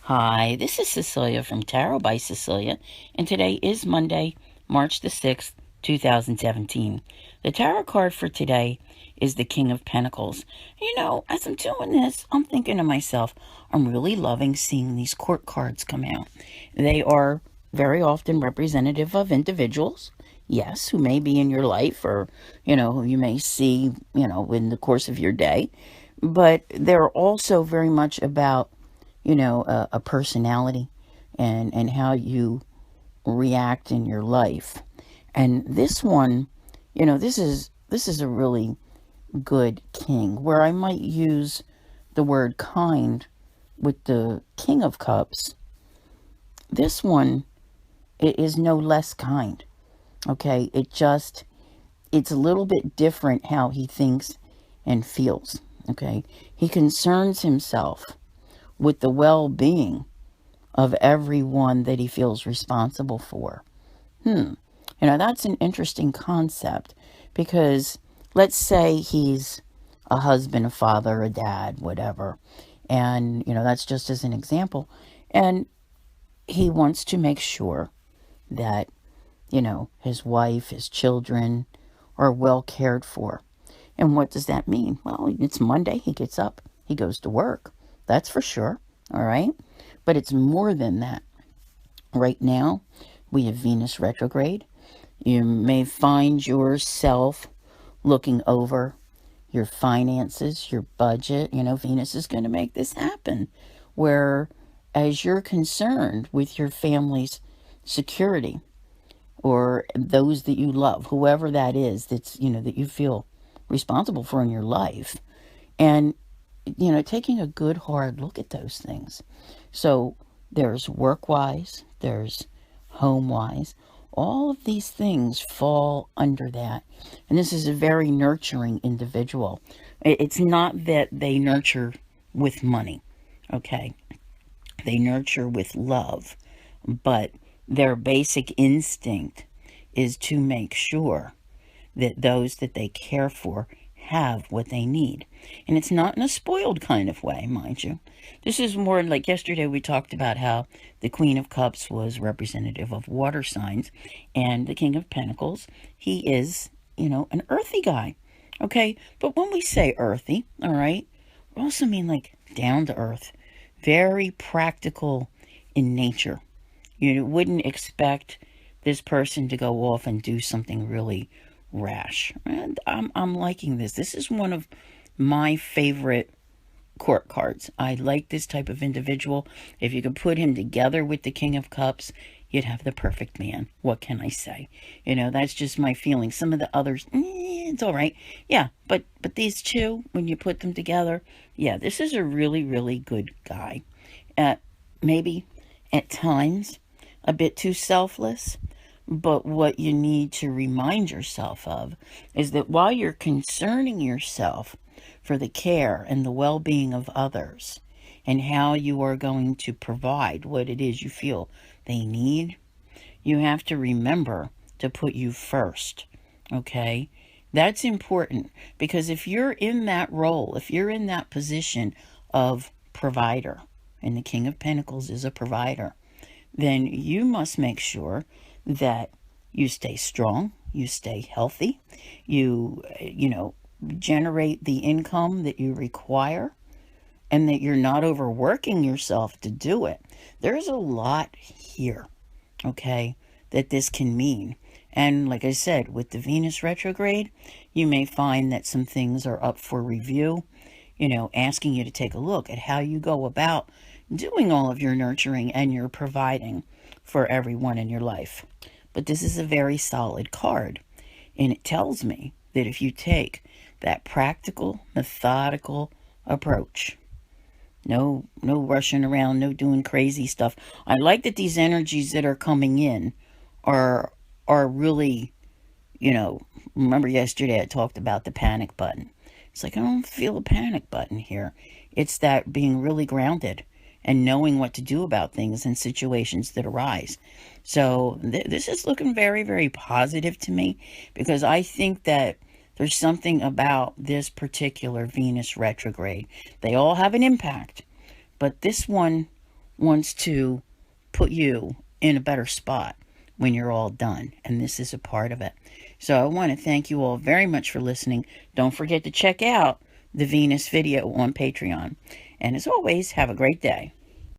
Hi, this is Cecilia from Tarot by Cecilia, and today is Monday, March the 6th, 2017. The tarot card for today is the King of Pentacles. As I'm doing this, I'm thinking to myself, I'm really loving seeing these court cards come out. They are very often representative of individuals, yes, who may be in your life or, who you may see, in the course of your day. But they're also very much about a personality and how you react in your life. And this one, this is a really good king where I might use the word kind with the King of Cups. This one is no less kind. Okay, it's a little bit different how he thinks and feels. Okay, he concerns himself with the well-being of everyone that he feels responsible for. That's an interesting concept because let's say he's a husband, a father, a dad, whatever. And, that's just as an example. And he wants to make sure that, his wife, his children are well cared for. And what does that mean? Well, it's Monday. He gets up, he goes to work. That's for sure. All right. But it's more than that. Right now, we have Venus retrograde. You may find yourself looking over your finances, your budget. Venus is going to make this happen. Where, as you're concerned with your family's security or those that you love, whoever that is, that you feel responsible for in your life, and taking a good hard look at those things. So there's work-wise, there's home-wise. All of these things fall under that. And this is a very nurturing individual. It's not that they nurture with money, okay? They nurture with love, but their basic instinct is to make sure that those that they care for have what they need. And it's not in a spoiled kind of way, mind you. This is more like yesterday we talked about how the Queen of Cups was representative of water signs, and the King of Pentacles, he is, an earthy guy. Okay? But when we say earthy, all right, we also mean like down to earth, very practical in nature. You wouldn't expect this person to go off and do something really rash. And I'm liking this. This is one of my favorite court cards. I like this type of individual. If you could put him together with the King of Cups, you'd have the perfect man. What can I say? That's just my feeling. Some of the others, it's all right. Yeah, but these two, when you put them together, yeah, this is a really, really good guy. Maybe at times a bit too selfless. But what you need to remind yourself of is that while you're concerning yourself for the care and the well-being of others and how you are going to provide what it is you feel they need, you have to remember to put you first, okay? That's important because if you're in that role, if you're in that position of provider, and the King of Pentacles is a provider, then you must make sure that you stay strong, you stay healthy, you generate the income that you require, and that you're not overworking yourself to do it. There's a lot here, okay, that this can mean. And like I said, with the Venus retrograde, you may find that some things are up for review, asking you to take a look at how you go about doing all of your nurturing and your providing for everyone in your life. But this is a very solid card, and it tells me that if you take that practical, methodical approach, no rushing around, no doing crazy stuff. I like that these energies that are coming in are really, remember yesterday I talked about the panic button. It's like I don't feel a panic button here. It's that being really grounded and knowing what to do about things and situations that arise. So this is looking very, very positive to me because I think that there's something about this particular Venus retrograde. They all have an impact, but this one wants to put you in a better spot when you're all done, and this is a part of it. So I want to thank you all very much for listening. Don't forget to check out the Venus video on Patreon. And as always, have a great day.